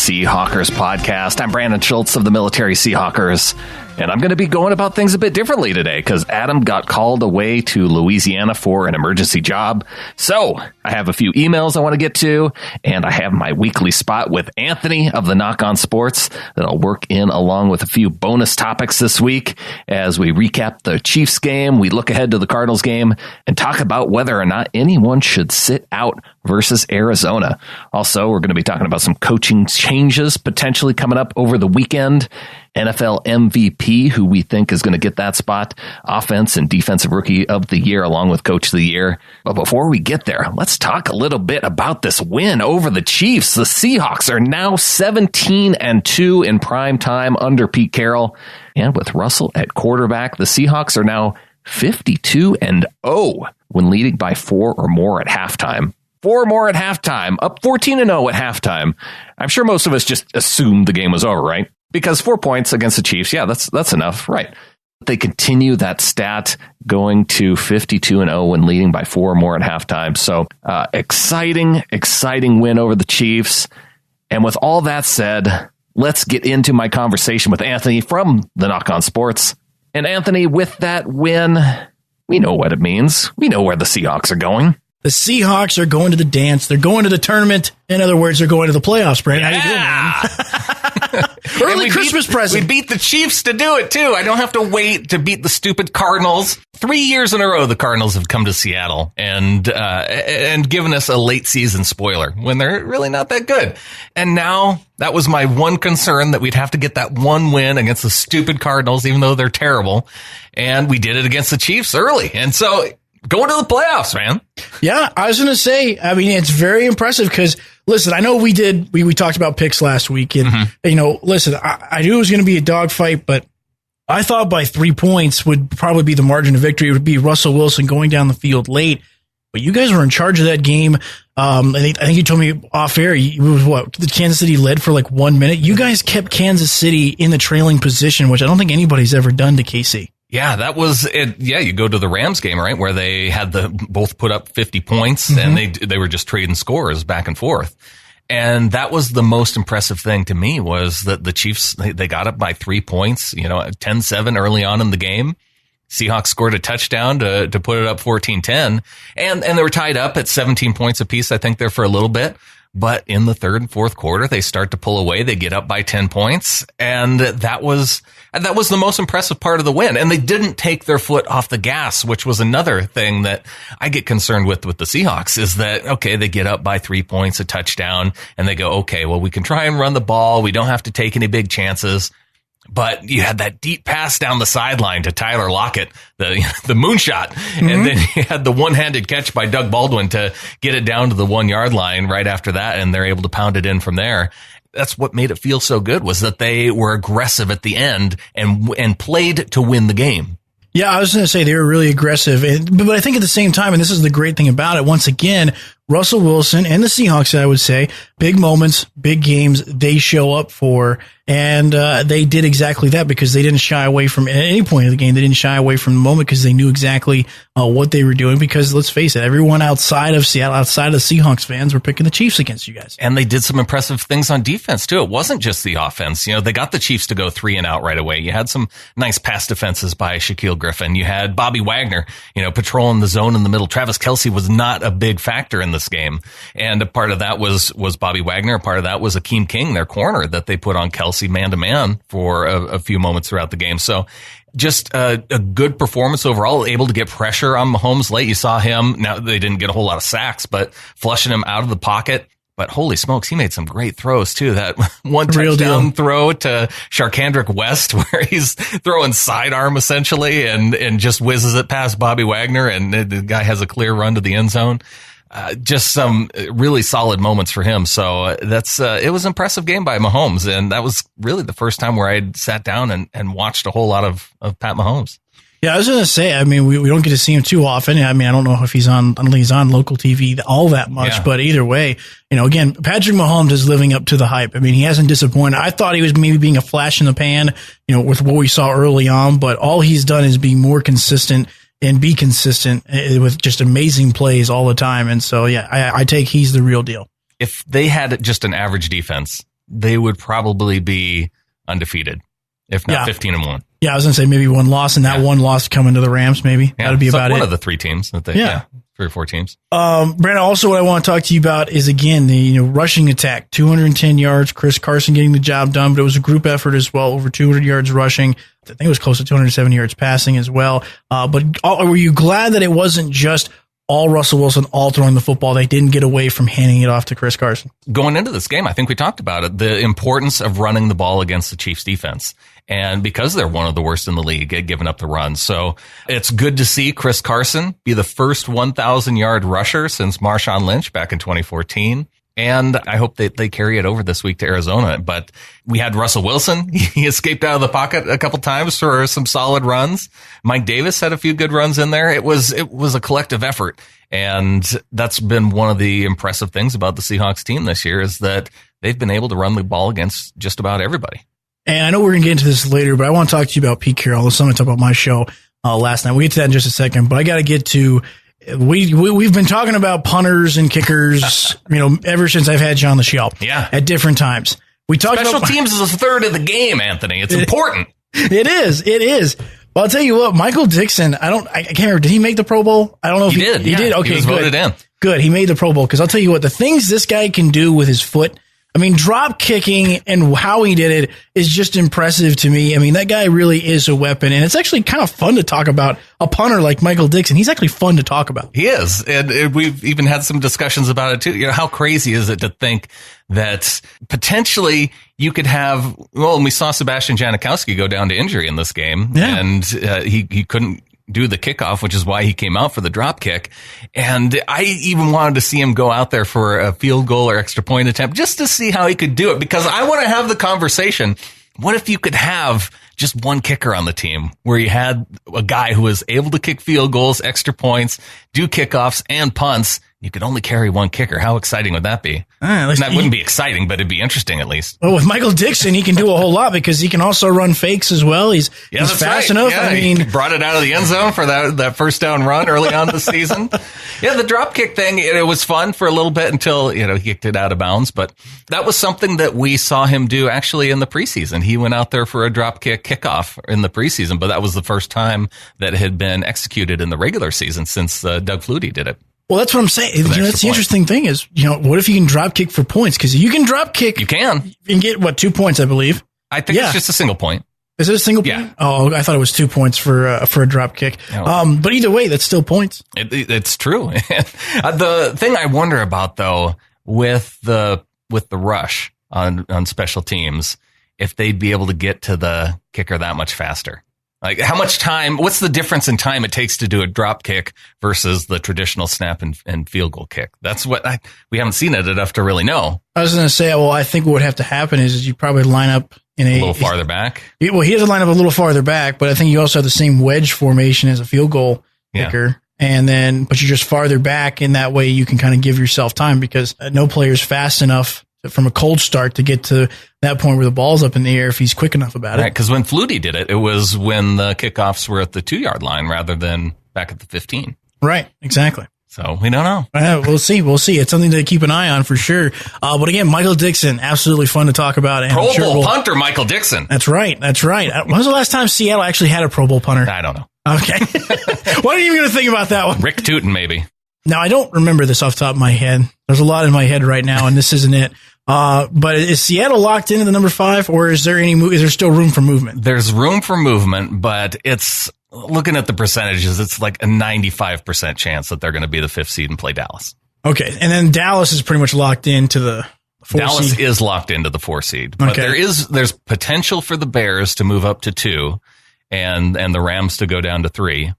Seahawkers podcast. I'm Brandan Schultz of the Military Seahawkers, and I'm going to be going about things a bit differently today because Adam got called away to Louisiana for an emergency job. So I have a few emails I want to get to, and I have my weekly spot with Anthony of the Nach on Sports that I'll work in along with a few bonus topics this week as we recap the Chiefs game, we look ahead to the Cardinals game, and talk about whether or not anyone should sit out versus Arizona. Also, we're going to be talking about some coaching changes potentially coming up over the weekend. NFL MVP, who we think is going to get that spot, offense and defensive rookie of the year, along with coach of the year. But before we get there, let's talk a little bit about this win over the Chiefs. The Seahawks are now 17-2 in prime time under Pete Carroll. And with Russell at quarterback, the Seahawks are now 52-0 when leading by 4 or more at halftime. 4 more at halftime, up 14-0 at halftime. I'm sure most of us just assumed the game was over, right? Because 4 points against the Chiefs, yeah, that's enough, right? They continue that stat going to 52-0 when leading by 4 or more at halftime. So exciting win over the Chiefs. And with all that said, let's get into my conversation with Anthony from the Nach on Sports. And Anthony, with that win, we know what it means. We know where the Seahawks are going. The Seahawks are going to the dance. They're going to the tournament. In other words, they're going to the playoffs, Brandon. Yeah. How you doing, man? Early Christmas present. We beat the Chiefs to do it, too. I don't have to wait to beat the stupid Cardinals. 3 years in a row, the Cardinals have come to Seattle and given us a late season spoiler when they're really not that good. And now that was my one concern, that we'd have to get that one win against the stupid Cardinals, even though they're terrible. And we did it against the Chiefs early. And so going to the playoffs, man. Yeah, I was going to say, I mean, it's very impressive because, listen, I know we talked about picks last week. And, listen, I knew it was going to be a dogfight, but I thought by 3 points would probably be the margin of victory. It would be Russell Wilson going down the field late. But you guys were in charge of that game. I think you told me off air, it was the Kansas City led for like 1 minute. You guys kept Kansas City in the trailing position, which I don't think anybody's ever done to KC. Yeah, that was it. Yeah, you go to the Rams game, right, where they had both put up 50 points, and they were just trading scores back and forth. And that was the most impressive thing to me, was that the Chiefs, they got up by 3 points, 10-7 early on in the game. Seahawks scored a touchdown to put it up 14-10, and they were tied up at 17 points apiece, I think, there for a little bit. But in the third and fourth quarter, they start to pull away. They get up by 10 points. And that was the most impressive part of the win. And they didn't take their foot off the gas, which was another thing that I get concerned with the Seahawks, is that, okay, they get up by 3 points, a touchdown, and they go, okay, well, we can try and run the ball. We don't have to take any big chances. But you had that deep pass down the sideline to Tyler Lockett, the moonshot. And then you had the one-handed catch by Doug Baldwin to get it down to the 1 yard line right after that. And they're able to pound it in from there. That's what made it feel so good, was that they were aggressive at the end and played to win the game. Yeah, I was going to say they were really aggressive. But I think at the same time, and this is the great thing about it, once again, Russell Wilson and the Seahawks, I would say, big moments, big games, they show up for. And they did exactly that because they didn't shy away from, at any point of the game, they didn't shy away from the moment because they knew exactly what they were doing. Because let's face it, everyone outside of Seattle, outside of the Seahawks fans, were picking the Chiefs against you guys. And they did some impressive things on defense, too. It wasn't just the offense. They got the Chiefs to go 3 and out right away. You had some nice pass defenses by Shaquille Griffin. You had Bobby Wagner, patrolling the zone in the middle. Travis Kelce was not a big factor in this game. And a part of that was Bobby Wagner. A part of that was Akeem King, their corner, that they put on Kelce man-to-man for a few moments throughout the game. So just a good performance overall, able to get pressure on Mahomes late. You saw him. Now, they didn't get a whole lot of sacks, but flushing him out of the pocket. But holy smokes, he made some great throws, too. That one touchdown throw to Sharkandrick West, where he's throwing sidearm, essentially, and just whizzes it past Bobby Wagner, and the guy has a clear run to the end zone. Just some really solid moments for him. So it was an impressive game by Mahomes. And that was really the first time where I'd sat down and watched a whole lot of Pat Mahomes. Yeah, I was going to say, I mean, we don't get to see him too often. I mean, I don't know if I don't think he's on local TV all that much, but either way, again, Patrick Mahomes is living up to the hype. I mean, he hasn't disappointed. I thought he was maybe being a flash in the pan, with what we saw early on, but all he's done is be more consistent and be consistent with just amazing plays all the time. And so, yeah, I take he's the real deal. If they had just an average defense, they would probably be undefeated, if not 15-1. Yeah, I was going to say maybe one loss, and that one loss coming to the Rams, maybe. Yeah, that would be about one it. of the three teams. That 3 or 4 teams. Brandon, also what I want to talk to you about is, again, the rushing attack. 210 yards, Chris Carson getting the job done, but it was a group effort as well, over 200 yards rushing. I think it was close to 270 yards passing as well. But were you glad that it wasn't just all Russell Wilson, all throwing the football? They didn't get away from handing it off to Chris Carson. Going into this game, I think we talked about it, the importance of running the ball against the Chiefs defense. And because they're one of the worst in the league at giving up the run. So it's good to see Chris Carson be the first 1,000-yard rusher since Marshawn Lynch back in 2014. And I hope that they carry it over this week to Arizona. But we had Russell Wilson. He escaped out of the pocket a couple times for some solid runs. Mike Davis had a few good runs in there. It was a collective effort. And that's been one of the impressive things about the Seahawks team this year, is that they've been able to run the ball against just about everybody. And I know we're going to get into this later, but I want to talk to you about Pete Carroll. This is something I talked about my show last night. We'll get to that in just a second, but I got to get to, we've been talking about punters and kickers, ever since I've had you on the show. Yeah. At different times. We talked Special about teams is a third of the game, Anthony. It's important. It is. Well, I'll tell you what, Michael Dixon, I can't remember. Did he make the Pro Bowl? I don't know if he did. He did. Okay, he was voted in. Good. He made the Pro Bowl, because I'll tell you what, the things this guy can do with his foot, drop kicking and how he did it is just impressive to me. That guy really is a weapon, and it's actually kind of fun to talk about a punter like Michael Dixon. He's actually fun to talk about. He is, and we've even had some discussions about it too. How crazy is it to think that potentially you could have, and we saw Sebastian Janikowski go down to injury in this game, and he couldn't do the kickoff, which is why he came out for the drop kick. And I even wanted to see him go out there for a field goal or extra point attempt just to see how he could do it, because I want to have the conversation. What if you could have just one kicker on the team, where you had a guy who was able to kick field goals, extra points, do kickoffs and punts? You could only carry one kicker. How exciting would that be? That wouldn't be exciting, but it'd be interesting at least. Well, with Michael Dixon, he can do a whole lot, because he can also run fakes as well. He's fast enough. Yeah, he brought it out of the end zone for that first down run early on in the season. Yeah, the drop kick thing, it was fun for a little bit until, he kicked it out of bounds. But that was something that we saw him do actually in the preseason. He went out there for a drop kick kickoff in the preseason, but that was the first time that it had been executed in the regular season since Doug Flutie did it. Well, that's what I'm saying. That's the interesting thing is, what if you can drop kick for points? Because you can drop kick. You can. And get, 2 points, I believe. I think it's just a single point. Is it a single point? Yeah. Oh, I thought it was 2 points for a drop kick. But either way, that's still points. It's true. The thing I wonder about, though, with the rush on special teams, if they'd be able to get to the kicker that much faster. Like, how much time, what's the difference in time it takes to do a drop kick versus the traditional snap and field goal kick? That's what we haven't seen it enough to really know. I was going to say, I think what would have to happen is you probably line up in a little farther back. Well, he has to line up a little farther back, but I think you also have the same wedge formation as a field goal kicker. But you're just farther back, and that way you can kind of give yourself time, because no player's fast enough from a cold start to get to that point where the ball's up in the air if he's quick enough about it. Right, because when Flutie did it, it was when the kickoffs were at the 2-yard line rather than back at the 15. Right, exactly. So we don't know. We'll see. It's something to keep an eye on for sure. But again, Michael Dixon, absolutely fun to talk about. And Pro Bowl punter Michael Dixon. That's right. When was the last time Seattle actually had a Pro Bowl punter? I don't know. Okay. What are you going to think about that one? Rick Tootin, maybe. Now, I don't remember this off the top of my head. There's a lot in my head right now, and this isn't it. But is Seattle locked into the number 5, or is there still room for movement? There's room for movement, but it's, looking at the percentages, it's like a 95% chance that they're going to be the 5th seed and play Dallas. Okay. And then Dallas is pretty much locked into the 4 Dallas seed. is locked into the 4 seed, but there's potential for the Bears to move up to 2 and the Rams to go down to 3.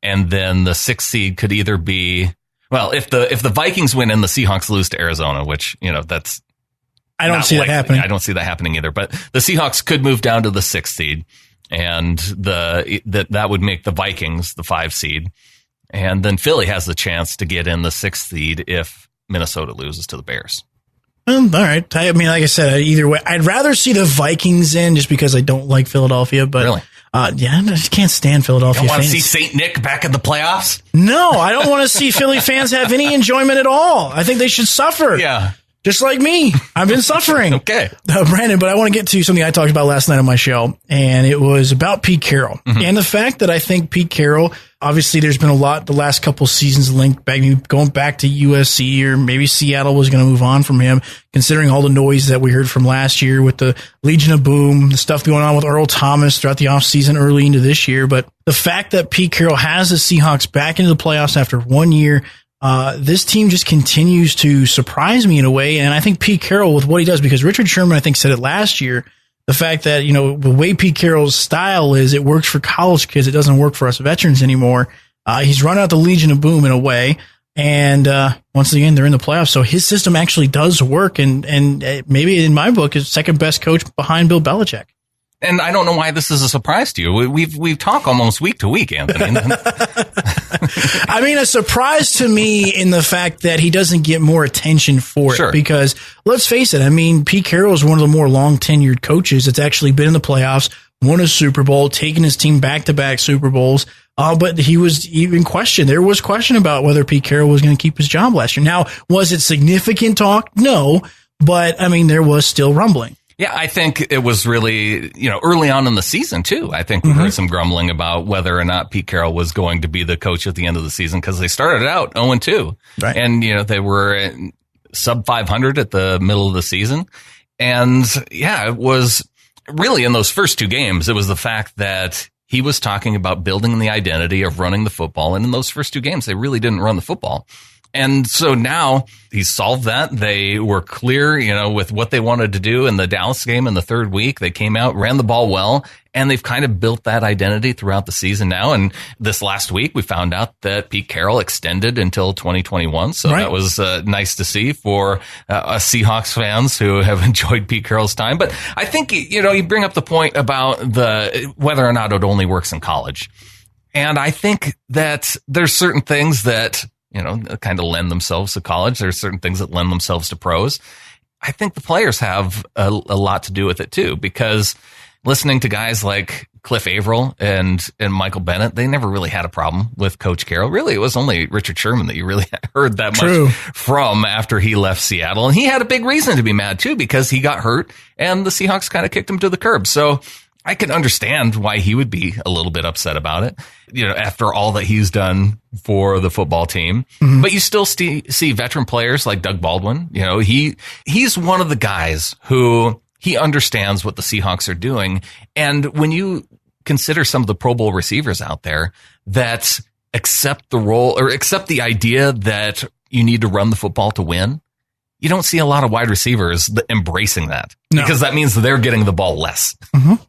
And then the 6th seed could either be, well, if the Vikings win and the Seahawks lose to Arizona, which, that's, I don't see that happening. I don't see that happening either. But the Seahawks could move down to the 6th seed, and that would make the Vikings the 5 seed. And then Philly has the chance to get in the 6th seed if Minnesota loses to the Bears. All right. Like I said, either way, I'd rather see the Vikings in, just because I don't like Philadelphia. But really? I just can't stand Philadelphia fans. You don't want fans. to see St. Nick back in the playoffs? No, I don't want to see Philly fans have any enjoyment at all. I think they should suffer. Yeah. Just like me. I've been suffering. Okay. Brandon, but I want to get to something I talked about last night on my show, and it was about Pete Carroll. And the fact that I think Pete Carroll, obviously there's been a lot the last couple seasons linked back, going back to USC, or maybe Seattle was going to move on from him, considering all the noise that we heard from last year with the Legion of Boom, the stuff going on with Earl Thomas throughout the offseason early into this year. But the fact that Pete Carroll has the Seahawks back into the playoffs after 1 year, this team just continues to surprise me in a way. And I think Pete Carroll, with what he does, because Richard Sherman, I think, said it last year, the fact that, the way Pete Carroll's style is, it works for college kids. It doesn't work for us veterans anymore. He's run out the Legion of Boom in a way. And once again, they're in the playoffs. So his system actually does work. And maybe in my book is second best coach behind Bill Belichick. And I don't know why this is a surprise to you. We've talked almost week to week, Anthony. I mean, a surprise to me in the fact that he doesn't get more attention for it. Sure. Because let's face it, I mean, Pete Carroll is one of the more long tenured coaches that's actually been in the playoffs, won a Super Bowl, taken his team back-to-back Super Bowls. But he was even questioned. There was question about whether Pete Carroll was going to keep his job last year. Now, was it significant talk? No. But, I mean, there was still rumbling. Yeah, I think it was really, early on in the season, too. I think we heard some grumbling about whether or not Pete Carroll was going to be the coach at the end of the season, because they started out 0-2. Right. And, they were sub 500 at the middle of the season. And, yeah, it was really in those first 2 games, it was the fact that he was talking about building the identity of running the football. And in those first 2 games, they really didn't run the football. And so now he's solved that. They were clear, with what they wanted to do in the Dallas game in the 3rd week. They came out, ran the ball well, and they've kind of built that identity throughout the season now. And this last week, we found out that Pete Carroll extended until 2021. So That was nice to see for us Seahawks fans who have enjoyed Pete Carroll's time. But I think, you bring up the point about whether or not it only works in college. And I think that there's certain things that kind of lend themselves to college. There's certain things that lend themselves to pros. I think the players have a lot to do with it too, because listening to guys like Cliff Averill and Michael Bennett, they never really had a problem with Coach Carroll. Really, it was only Richard Sherman that you really heard that much from after he left Seattle. And he had a big reason to be mad too, because he got hurt and the Seahawks kind of kicked him to the curb. So I can understand why he would be a little bit upset about it, after all that he's done for the football team. But you still see veteran players like Doug Baldwin. He's one of the guys who he understands what the Seahawks are doing. And when you consider some of the Pro Bowl receivers out there that accept the role or accept the idea that you need to run the football to win, you don't see a lot of wide receivers embracing that, because that means they're getting the ball less.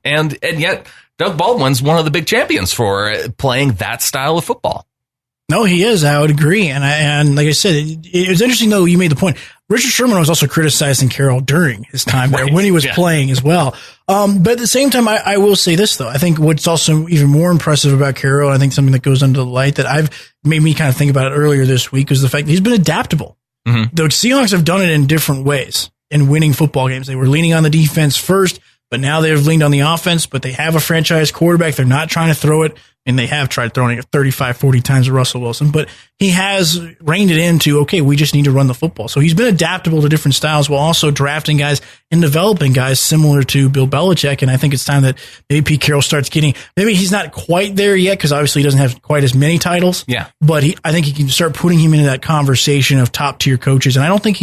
And yet Doug Baldwin's one of the big champions for playing that style of football. No, he is. I would agree. And like I said, it was interesting, though, you made the point. Richard Sherman was also criticizing Carroll during his time there when he was playing as well. But at the same time, I will say this, though. I think what's also even more impressive about Carroll, I think something that goes under the light that I've made me kind of think about it earlier this week, is the fact that he's been adaptable. The Seahawks have done it in different ways in winning football games. They were leaning on the defense first, but now they've leaned on the offense, but they have a franchise quarterback. They're not trying to throw it, and they have tried throwing it 35, 40 times to Russell Wilson, but he has reined it into, okay, we just need to run the football. So he's been adaptable to different styles while also drafting guys and developing guys similar to Bill Belichick. And I think it's time that maybe Pete Carroll starts maybe he's not quite there yet, because obviously he doesn't have quite as many titles. Yeah. But I think he can start putting him into that conversation of top tier coaches. And I don't think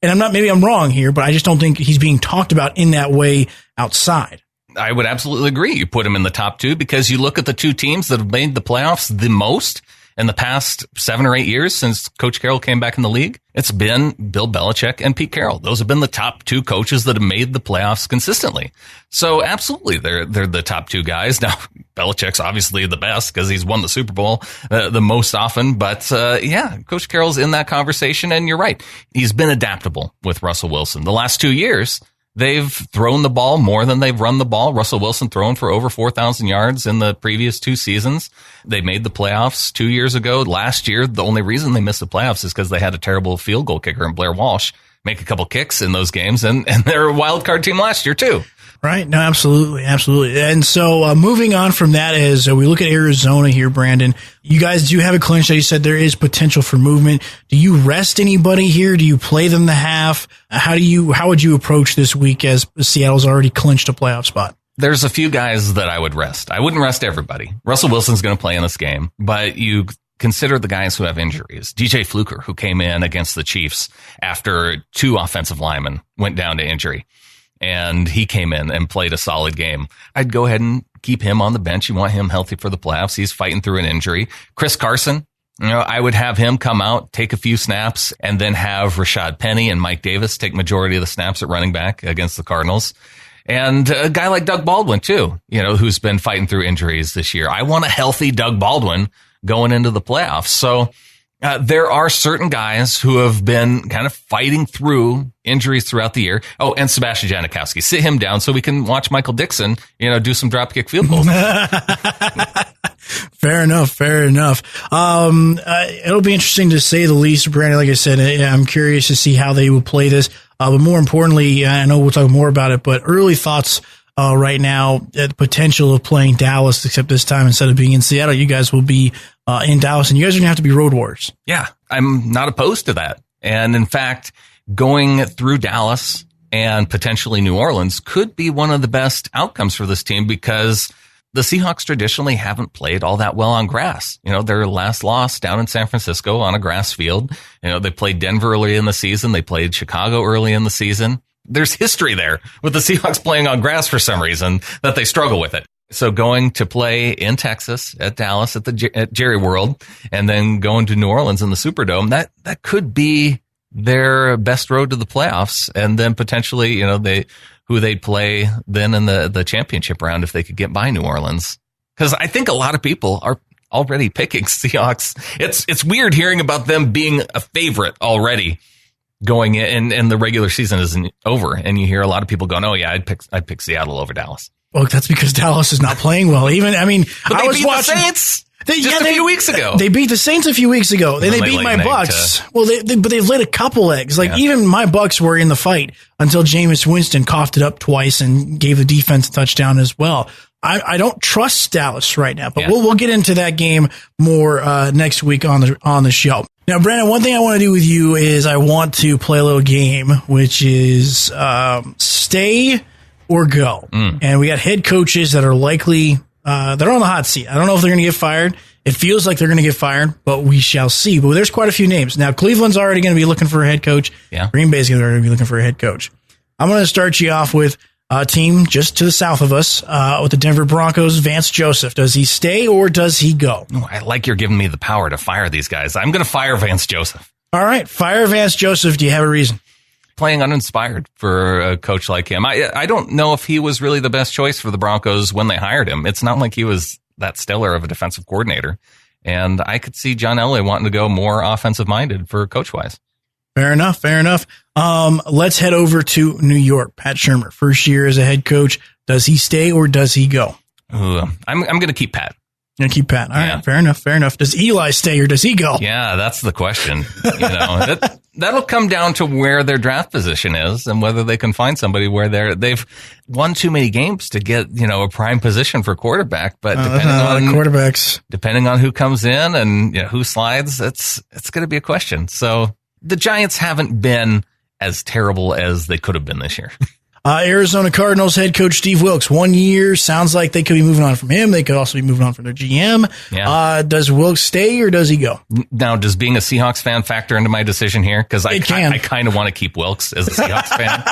maybe I'm wrong here, but I just don't think he's being talked about in that way outside. I would absolutely agree. You put him in the top 2, because you look at the 2 teams that have made the playoffs the most in the past 7 or 8 years since Coach Carroll came back in the league. It's been Bill Belichick and Pete Carroll. Those have been the top 2 coaches that have made the playoffs consistently. So absolutely, they're the top 2 guys. Now, Belichick's obviously the best because he's won the Super Bowl the most often. But Coach Carroll's in that conversation, and you're right. He's been adaptable with Russell Wilson. The last 2 years, they've thrown the ball more than they've run the ball. Russell Wilson thrown for over 4,000 yards in the previous 2 seasons. They made the playoffs 2 years ago. Last year, the only reason they missed the playoffs is because they had a terrible field goal kicker in Blair Walsh make a couple kicks in those games, and they're a wild card team last year too. Right. No, absolutely. Absolutely. And so moving on from that, as we look at Arizona here, Brandon, you guys do have a clinch that you said there is potential for movement. Do you rest anybody here? Do you play them the half? How would you approach this week as Seattle's already clinched a playoff spot? There's a few guys that I would rest. I wouldn't rest everybody. Russell Wilson's going to play in this game, but you consider the guys who have injuries. DJ Fluker, who came in against the Chiefs after 2 offensive linemen went down to injury, and he came in and played a solid game. I'd go ahead and keep him on the bench. You want him healthy for the playoffs. He's fighting through an injury. Chris Carson, I would have him come out, take a few snaps, and then have Rashad Penny and Mike Davis take majority of the snaps at running back against the Cardinals. And a guy like Doug Baldwin, too, who's been fighting through injuries this year. I want a healthy Doug Baldwin going into the playoffs. So there are certain guys who have been kind of fighting through injuries throughout the year. Oh, and Sebastian Janikowski. Sit him down so we can watch Michael Dixon, do some dropkick field goals. Fair enough. It'll be interesting to say the least, Brandon. Like I said, I'm curious to see how they will play this. But more importantly, I know we'll talk more about it, but early thoughts right now at the potential of playing Dallas, except this time instead of being in Seattle, you guys will be in Dallas, and you guys are going to have to be road warriors. Yeah, I'm not opposed to that. And in fact, going through Dallas and potentially New Orleans could be one of the best outcomes for this team, because the Seahawks traditionally haven't played all that well on grass. Their last loss down in San Francisco on a grass field. They played Denver early in the season. They played Chicago early in the season. There's history there with the Seahawks playing on grass for some reason that they struggle with it. So going to play in Texas at Dallas at Jerry World, and then going to New Orleans in the Superdome, that could be their best road to the playoffs. And then potentially, who they'd play then in the championship round if they could get by New Orleans. Because I think a lot of people are already picking Seahawks. It's weird hearing about them being a favorite already going in, and the regular season isn't over. And you hear a lot of people going, oh yeah, I'd pick Seattle over Dallas. Well, that's because Dallas is not playing well. I was watching the Saints a few weeks ago. They beat the Saints a few weeks ago. They beat my Bucks. But they've laid a couple eggs. Even my Bucks were in the fight until Jameis Winston coughed it up twice and gave the defense a touchdown as well. I don't trust Dallas right now, but we'll get into that game more next week on the show. Now, Brandon, one thing I want to do with you is I want to play a little game, which is stay or go. And we got head coaches that are likely they're on the hot seat. I don't know if they're going to get fired. It feels like they're going to get fired, but we shall see. But there's quite a few names. Now, Cleveland's already going to be looking for a head coach. Yeah. Green Bay's going to be looking for a head coach. I'm going to start you off with a team just to the south of us with the Denver Broncos. Vance Joseph. Does he stay or does he go? Oh, I like you're giving me the power to fire these guys. I'm going to fire Vance Joseph. All right. Fire Vance Joseph. Do you have a reason? Playing uninspired for a coach like him. I don't know if he was really the best choice for the Broncos when they hired him. It's not like he was that stellar of a defensive coordinator. And I could see John Elway wanting to go more offensive minded for coach wise. Fair enough. Let's head over to New York. Pat Shurmur, first year as a head coach. Does he stay or does he go? I'm going to keep Pat. You're going to keep Pat. All right. Fair enough. Does Eli stay or does he go? Yeah, that's the question. That'll come down to where their draft position is and whether they can find somebody where they've won too many games to get, a prime position for quarterback. But depending on who comes in and who slides, it's going to be a question. So the Giants haven't been as terrible as they could have been this year. Arizona Cardinals head coach Steve Wilks, 1 year. Sounds like they could be moving on from him. They could also be moving on from their GM. Yeah. Does Wilks stay or does he go? Now, does being a Seahawks fan factor into my decision here? Because I kind of want to keep Wilks as a Seahawks fan.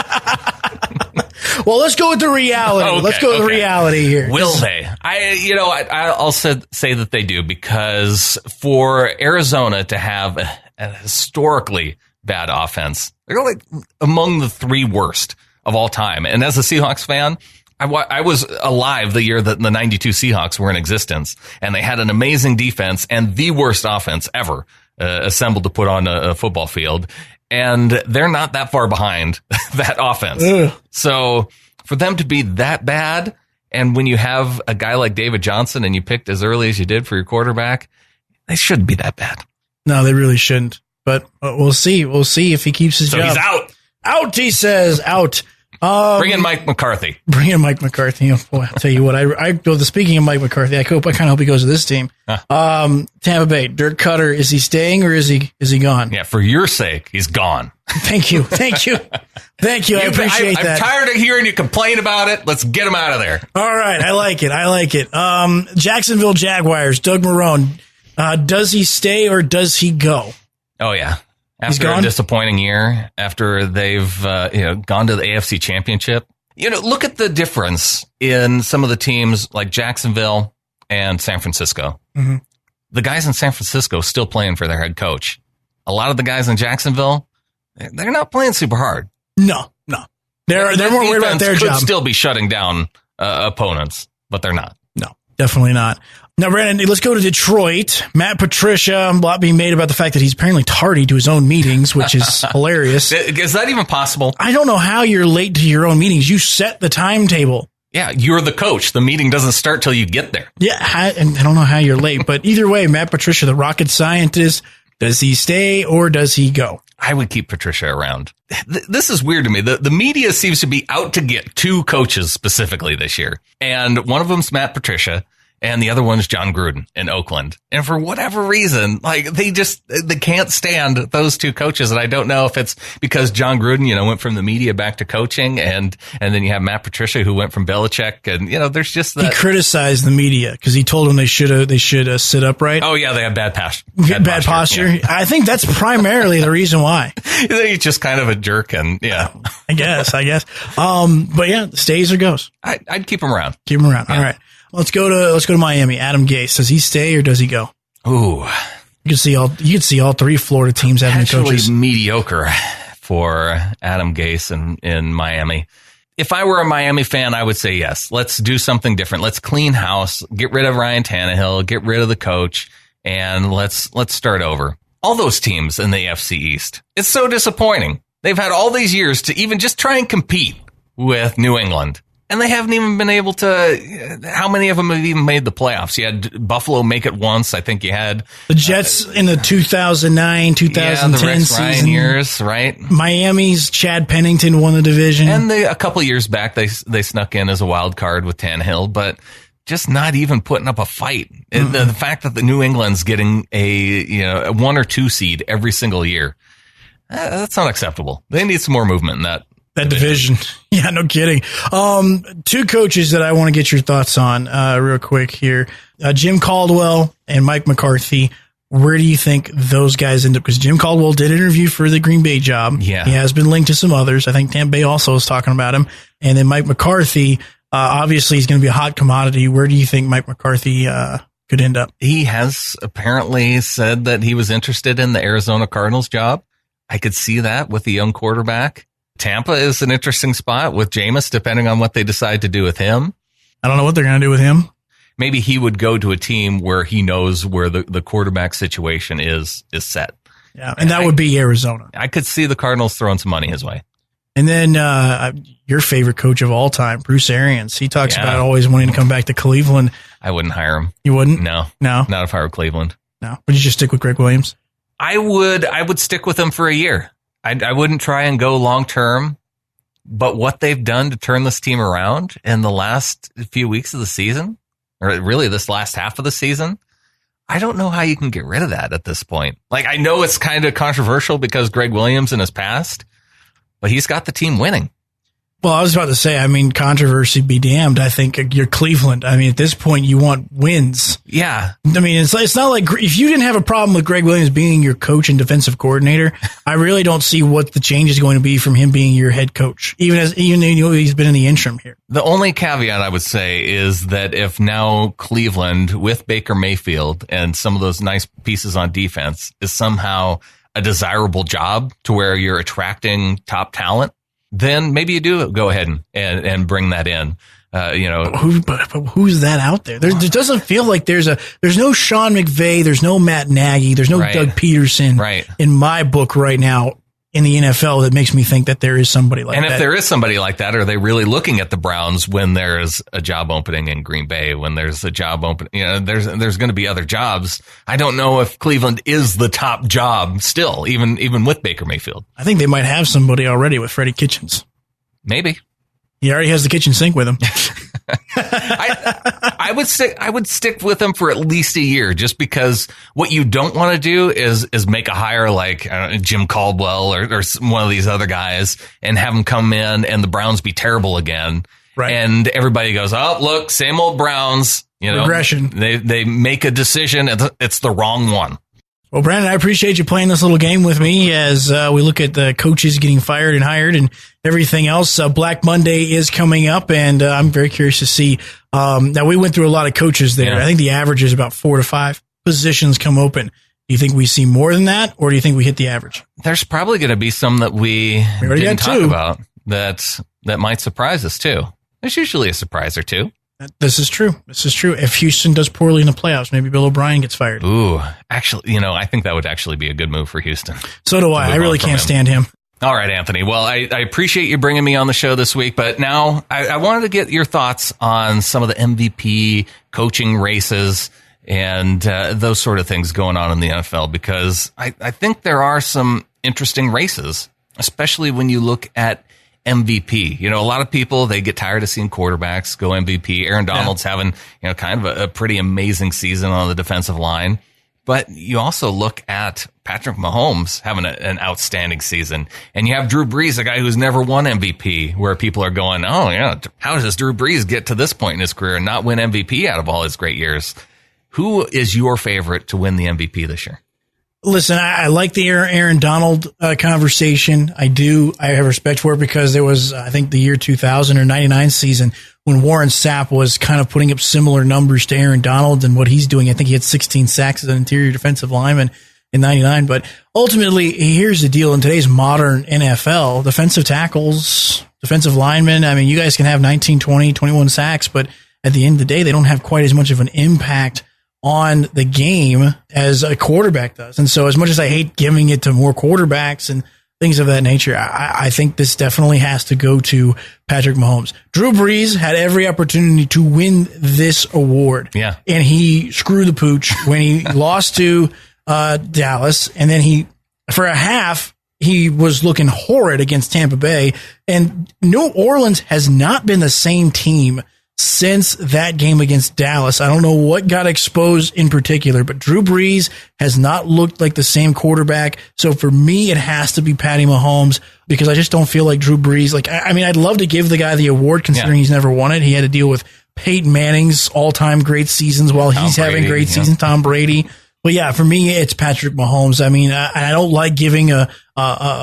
Well, let's go with the reality. Okay, let's go with the reality here. Will they? I'll say that they do, because for Arizona to have a historically bad offense, they're like among the 3 worst of all time. And as a Seahawks fan, I was alive the year that the 92 Seahawks were in existence, and they had an amazing defense and the worst offense ever assembled to put on a football field. And they're not that far behind that offense. Ugh. So for them to be that bad, and when you have a guy like David Johnson and you picked as early as you did for your quarterback, they shouldn't be that bad. No, they really shouldn't. But we'll see. We'll see if he keeps his job. So he's out. Out, he says. Out. Bring in Mike McCarthy. Bring in Mike McCarthy. Oh, boy, I'll tell you what. Speaking of Mike McCarthy, I kind of hope he goes to this team. Tampa Bay, Dirk Cutter, is he staying or is he gone? Yeah, for your sake, he's gone. Thank you. I appreciate that. I'm tired of hearing you complain about it. Let's get him out of there. All right, I like it. Jacksonville Jaguars, Doug Marrone. Does he stay or does he go? Oh yeah. After a disappointing year, after they've gone to the AFC Championship, look at the difference in some of the teams like Jacksonville and San Francisco. Mm-hmm. The guys in San Francisco still playing for their head coach. A lot of the guys in Jacksonville, they're not playing super hard. No, they're more worried about their job. Could still be shutting down opponents, but they're not. No, definitely not. Now, Brandon, let's go to Detroit. Matt Patricia, a lot being made about the fact that he's apparently tardy to his own meetings, which is hilarious. Is that even possible? I don't know how you're late to your own meetings. You set the timetable. Yeah, you're the coach. The meeting doesn't start till you get there. Yeah, and I don't know how you're late, but either way, Matt Patricia, the rocket scientist, does he stay or does he go? I would keep Patricia around. This is weird to me. The media seems to be out to get two coaches specifically this year, and one of them's Matt Patricia. And the other one's John Gruden in Oakland. And for whatever reason, they can't stand those two coaches. And I don't know if it's because John Gruden, went from the media back to coaching. And then you have Matt Patricia who went from Belichick. And, there's just that. He criticized the media because he told them they should sit upright. Oh, yeah. They have bad posture. Bad posture. Yeah. I think that's primarily the reason why. He's just kind of a jerk. And yeah, I guess. But yeah, stays or goes. I'd keep him around. Keep him around. Yeah. All right. Let's go to Miami. Adam Gase. Does he stay or does he go? Ooh, you could see all three Florida teams having coaches. Mediocre for Adam Gase in Miami. If I were a Miami fan, I would say yes. Let's do something different. Let's clean house. Get rid of Ryan Tannehill. Get rid of the coach, and let's start over. All those teams in the AFC East. It's so disappointing. They've had all these years to even just try and compete with New England. And they haven't even been able to. How many of them have even made the playoffs? You had Buffalo make it once. I think you had the Jets in the 2009, 2010 the Rex season. Ryan years, right? Miami's Chad Pennington won the division, and a couple years back they snuck in as a wild card with Tannehill, but just not even putting up a fight. Mm-hmm. The fact that the New England's getting a 1 or 2 seed every single year, that's unacceptable. They need some more movement in that division. Yeah, no kidding. Two coaches that I want to get your thoughts on real quick here. Jim Caldwell and Mike McCarthy. Where do you think those guys end up? Because Jim Caldwell did interview for the Green Bay job. Yeah. He has been linked to some others. I think Tampa Bay also is talking about him. And then Mike McCarthy, obviously he's going to be a hot commodity. Where do you think Mike McCarthy could end up? He has apparently said that he was interested in the Arizona Cardinals job. I could see that with the young quarterback. Tampa is an interesting spot with Jameis, depending on what they decide to do with him. I don't know what they're going to do with him. Maybe he would go to a team where he knows where the quarterback situation is set. Yeah, and that would be Arizona. I could see the Cardinals throwing some money his way. And then your favorite coach of all time, Bruce Arians. He talks about always wanting to come back to Cleveland. I wouldn't hire him. You wouldn't? No. Not if I were Cleveland. No. Would you just stick with Greg Williams? I would stick with him for a year. I wouldn't try and go long term, but what they've done to turn this team around in the last few weeks of the season, or really this last half of the season, I don't know how you can get rid of that at this point. I know it's kind of controversial because Greg Williams in his past, but he's got the team winning. Well, I was about to say, controversy be damned. I think you're Cleveland. At this point, you want wins. Yeah. It's not like if you didn't have a problem with Greg Williams being your coach and defensive coordinator, I really don't see what the change is going to be from him being your head coach, even though he's been in the interim here. The only caveat I would say is that if now Cleveland with Baker Mayfield and some of those nice pieces on defense is somehow a desirable job to where you're attracting top talent, then maybe you do go ahead and bring that in. Who's that out there? There doesn't feel like there's no Sean McVay, there's no Matt Nagy, there's no Doug Peterson in my book right now in the NFL that makes me think that there is somebody like that. And if there is somebody like that, are they really looking at the Browns when there's a job opening in Green Bay, when there's a job opening, there's going to be other jobs. I don't know if Cleveland is the top job still, even with Baker Mayfield. I think they might have somebody already with Freddie Kitchens. Maybe. He already has the kitchen sink with him. I would stick with him for at least a year, just because what you don't want to do is make a hire like Jim Caldwell or one of these other guys and have them come in and the Browns be terrible again. Right. And everybody goes, oh, look, same old Browns. Regression. They make a decision. It's the wrong one. Well, Brandon, I appreciate you playing this little game with me as we look at the coaches getting fired and hired and everything else. Black Monday is coming up, and I'm very curious to see. Now, we went through a lot of coaches there. Yeah. I think the average is about 4 to 5 positions come open. Do you think we see more than that, or do you think we hit the average? There's probably going to be some that we didn't talk about that might surprise us, too. There's usually a surprise or two. This is true. If Houston does poorly in the playoffs, maybe Bill O'Brien gets fired. Ooh, actually, I think that would actually be a good move for Houston. So do I. I really can't stand him. All right, Anthony. Well, I appreciate you bringing me on the show this week, but now I wanted to get your thoughts on some of the MVP coaching races and those sort of things going on in the NFL, because I think there are some interesting races, especially when you look at MVP. A lot of people, they get tired of seeing quarterbacks go MVP. Aaron Donald's having, kind of a pretty amazing season on the defensive line. But you also look at Patrick Mahomes having an outstanding season. And you have Drew Brees, a guy who's never won MVP, where people are going, oh, yeah, how does Drew Brees get to this point in his career and not win MVP out of all his great years? Who is your favorite to win the MVP this year? Listen, I like the Aaron Donald conversation. I do. I have respect for it because there was, I think, the year 2000 or 99 season when Warren Sapp was kind of putting up similar numbers to Aaron Donald and what he's doing. I think he had 16 sacks as an interior defensive lineman in 99. But ultimately, here's the deal. In today's modern NFL, defensive tackles, defensive linemen, I mean, you guys can have 19, 20, 21 sacks, but at the end of the day, they don't have quite as much of an impact on the game as a quarterback does. And so as much as I hate giving it to more quarterbacks and things of that nature, I think this definitely has to go to Patrick Mahomes. Drew Brees had every opportunity to win this award. Yeah. And he screwed the pooch when he lost to Dallas. And then for a half, he was looking horrid against Tampa Bay. And New Orleans has not been the same team since that game against Dallas. I don't know what got exposed in particular, but Drew Brees has not looked like the same quarterback. So for me, it has to be Patty Mahomes because I just don't feel like Drew Brees. I mean, I'd love to give the guy the award considering he's never won it. He had to deal with Peyton Manning's all-time great seasons while he's having great seasons, Tom Brady. But yeah, for me, it's Patrick Mahomes. I mean, I don't like giving a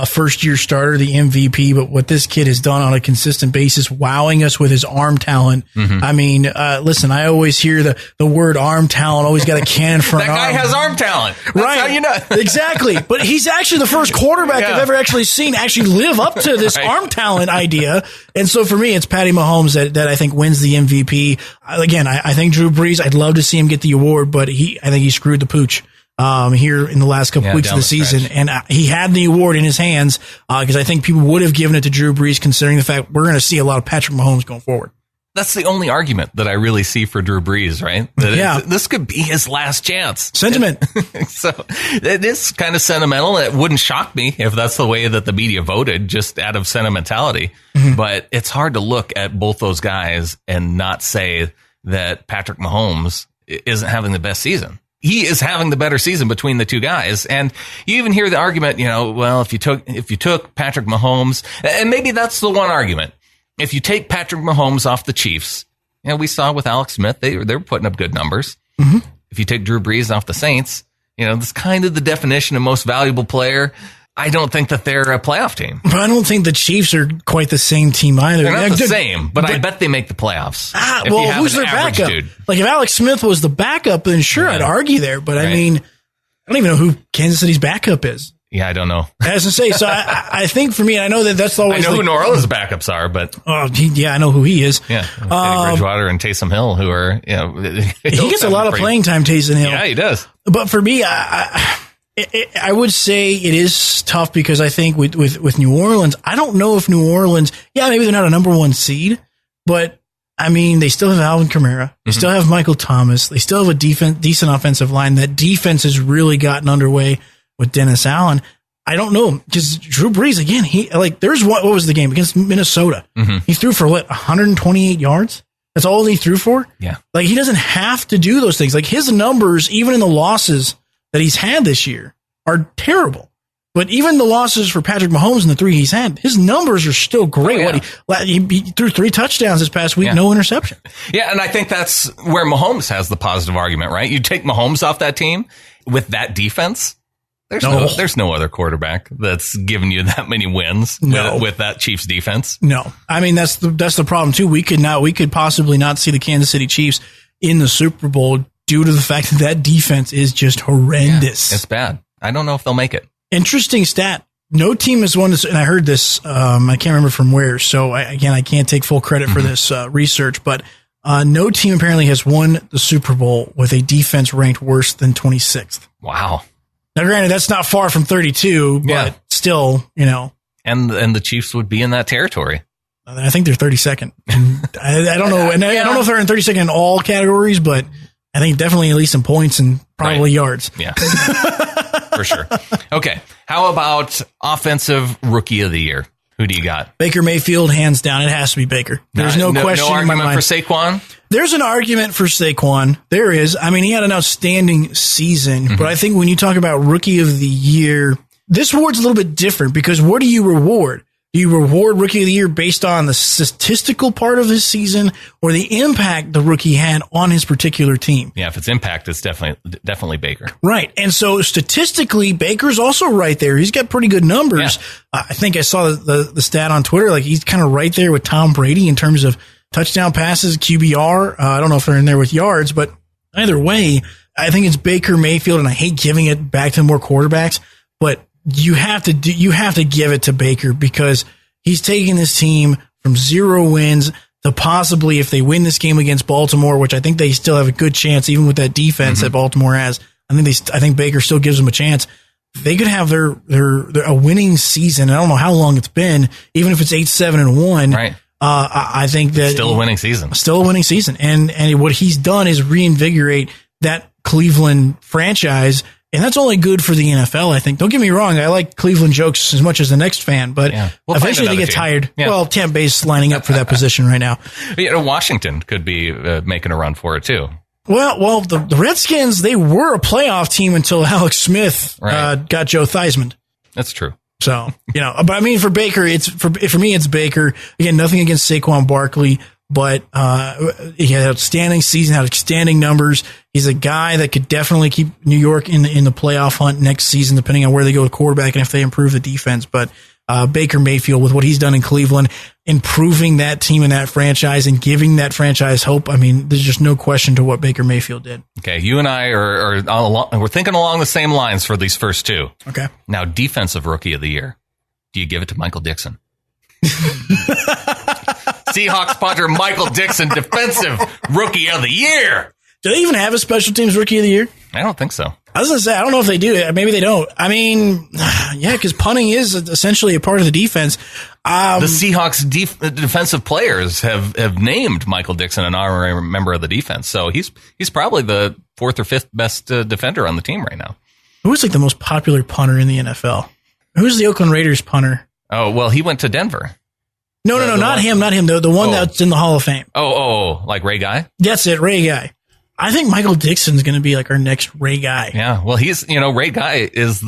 first-year starter the MVP, but what this kid has done on a consistent basis, wowing us with his arm talent. Mm-hmm. I mean, listen, I always hear the word arm talent, always got a cannon for an arm. That guy has arm talent. That's right. How you know. Exactly. But he's actually the first quarterback I've ever actually seen actually live up to this arm talent idea. And so for me, it's Patty Mahomes that I think wins the MVP. Again, I think Drew Brees, I'd love to see him get the award, but I think he screwed the pooch here in the last couple weeks of the season. And he had the award in his hands because I think people would have given it to Drew Brees considering the fact we're going to see a lot of Patrick Mahomes going forward. That's the only argument that I really see for Drew Brees, right? This could be his last chance. Sentiment. So it is kind of sentimental. It wouldn't shock me if that's the way that the media voted, just out of sentimentality. Mm-hmm. But it's hard to look at both those guys and not say that Patrick Mahomes isn't having the best season. He is having the better season between the two guys. And you even hear the argument, well, if you took Patrick Mahomes, and maybe that's the one argument. If you take Patrick Mahomes off the Chiefs, we saw with Alex Smith, they were putting up good numbers. Mm-hmm. If you take Drew Brees off the Saints, that's kind of the definition of most valuable player. I don't think that they're a playoff team. But I don't think the Chiefs are quite the same team either. They're not the same, but I bet they make the playoffs. Well, who's their backup? Dude. Like if Alex Smith was the backup, then sure, I'd argue there. But I mean, I don't even know who Kansas City's backup is. Yeah, I don't know. As I say, so I think for me, I know that's always. I know who New Orleans' backups are, but I know who he is. Yeah, Teddy Bridgewater and Taysom Hill, who are he gets a lot of playing time. Taysom Hill, yeah, he does. But for me, I would say it is tough because I think with New Orleans, I don't know if New Orleans, maybe they're not a number one seed, but I mean, they still have Alvin Kamara. They still have Michael Thomas. They still have a decent offensive line. That defense has really gotten underway with Dennis Allen. I don't know, because Drew Brees, again, there's what was the game against Minnesota? Mm-hmm. He threw for 128 yards? That's all he threw for? Yeah. Like, he doesn't have to do those things. Like, his numbers, even in the losses that he's had this year, are terrible. But even the losses for Patrick Mahomes and the 3 he's had, his numbers are still great. Oh, yeah. He threw 3 touchdowns this past week, no interception. Yeah, and I think that's where Mahomes has the positive argument, right? You take Mahomes off that team with that defense, there's no other quarterback that's given you that many wins with that Chiefs defense. No. I mean, that's the problem too. We could possibly not see the Kansas City Chiefs in the Super Bowl due to the fact that defense is just horrendous. Yeah, it's bad. I don't know if they'll make it. Interesting stat. No team has won this, and I heard this, I can't remember from where, so I can't take full credit for this research, but no team apparently has won the Super Bowl with a defense ranked worse than 26th. Wow. Now, granted, that's not far from 32, but still, And the Chiefs would be in that territory. I think they're 32nd. I don't know, and I don't know if they're in 32nd in all categories, but I think definitely at least in points and probably yards. Yeah. For sure. Okay. How about offensive rookie of the year? Who do you got? Baker Mayfield, hands down. It has to be Baker. There's no question in my mind. No argument for Saquon? There's an argument for Saquon. There is. I mean, he had an outstanding season, but I think when you talk about rookie of the year, this award's a little bit different because what do you reward? Do you reward rookie of the year based on the statistical part of his season or the impact the rookie had on his particular team? Yeah, if it's impact, it's definitely Baker. Right. And so statistically, Baker's also right there. He's got pretty good numbers. Yeah. I think I saw the stat on Twitter. Like, he's kind of right there with Tom Brady in terms of touchdown passes, QBR. I don't know if they're in there with yards, but either way, I think it's Baker Mayfield, and I hate giving it back to more quarterbacks, but you have to give it to Baker because he's taking this team from 0 wins to possibly, if they win this game against Baltimore, which I think they still have a good chance, even with that defense that Baltimore has. I think Baker still gives them a chance. They could have their a winning season. I don't know how long it's been, even if it's 8-7-1. Right. I think that still a winning season. Still a winning season, and what he's done is reinvigorate that Cleveland franchise. And that's only good for the NFL, I think. Don't get me wrong. I like Cleveland jokes as much as the next fan, but eventually they get tired. Yeah. Well, Tampa Bay's lining up for that position right now. Washington could be making a run for it, too. Well, the Redskins, they were a playoff team until Alex Smith got Joe Theismann. That's true. So, but I mean, for Baker, for me, it's Baker. Again, nothing against Saquon Barkley, but he had an outstanding season, had outstanding numbers. He's a guy that could definitely keep New York in the playoff hunt next season, depending on where they go with quarterback and if they improve the defense. But Baker Mayfield, with what he's done in Cleveland, improving that team and that franchise and giving that franchise hope. I mean, there's just no question to what Baker Mayfield did. Okay, you and I we're thinking along the same lines for these first two. Okay. Now, defensive rookie of the year. Do you give it to Michael Dixon? Seahawks punter Michael Dixon, defensive rookie of the year. Do they even have a special teams rookie of the year? I don't think so. I was going to say, I don't know if they do. Maybe they don't. I mean, yeah, because punting is essentially a part of the defense. The Seahawks defensive players have named Michael Dixon an honorary member of the defense. So he's probably the 4th or 5th best defender on the team right now. Who's like the most popular punter in the NFL? Who's the Oakland Raiders punter? Oh, well, he went to Denver. No, not him. The one that's in the Hall of Fame. Oh, like Ray Guy? That's it, Ray Guy. I think Michael Dixon's going to be like our next Ray Guy. Yeah, well, he's, Ray Guy is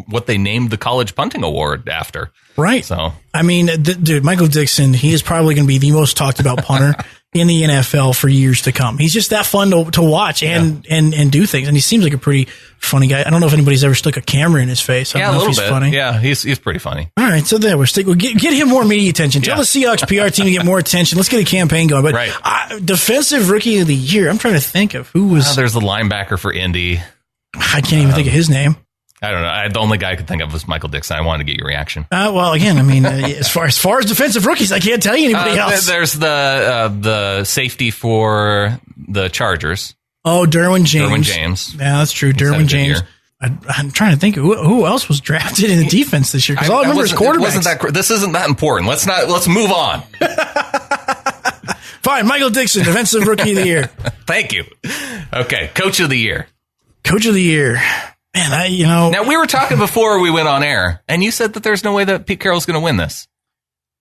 what they named the college punting award after. Right. So, I mean, dude, Michael Dixon, he is probably going to be the most talked about punter in the NFL for years to come. He's just that fun to watch and do things. And he seems like a pretty funny guy. I don't know if anybody's ever stuck a camera in his face. I don't know a little if he's bit. Funny. Yeah, he's pretty funny. All right, so there we'll get him more media attention. Tell the Seahawks PR team to get more attention. Let's get a campaign going. But defensive rookie of the year, I'm trying to think of who was. There's the linebacker for Indy. I can't even think of his name. I don't know. The only guy I could think of was Michael Dixon. I wanted to get your reaction. Well, again, I mean, as far as defensive rookies, I can't tell you anybody else. There's the safety for the Chargers. Oh, Derwin James. Yeah, that's true. Derwin James. I'm trying to think who else was drafted in the defense this year, because all I remember is quarterbacks. This isn't that important. Let's move on. Fine, Michael Dixon, defensive rookie of the year. Thank you. Okay, coach of the year. Coach of the year. man, Now, we were talking before we went on air, and you said that there's no way that Pete Carroll's going to win this.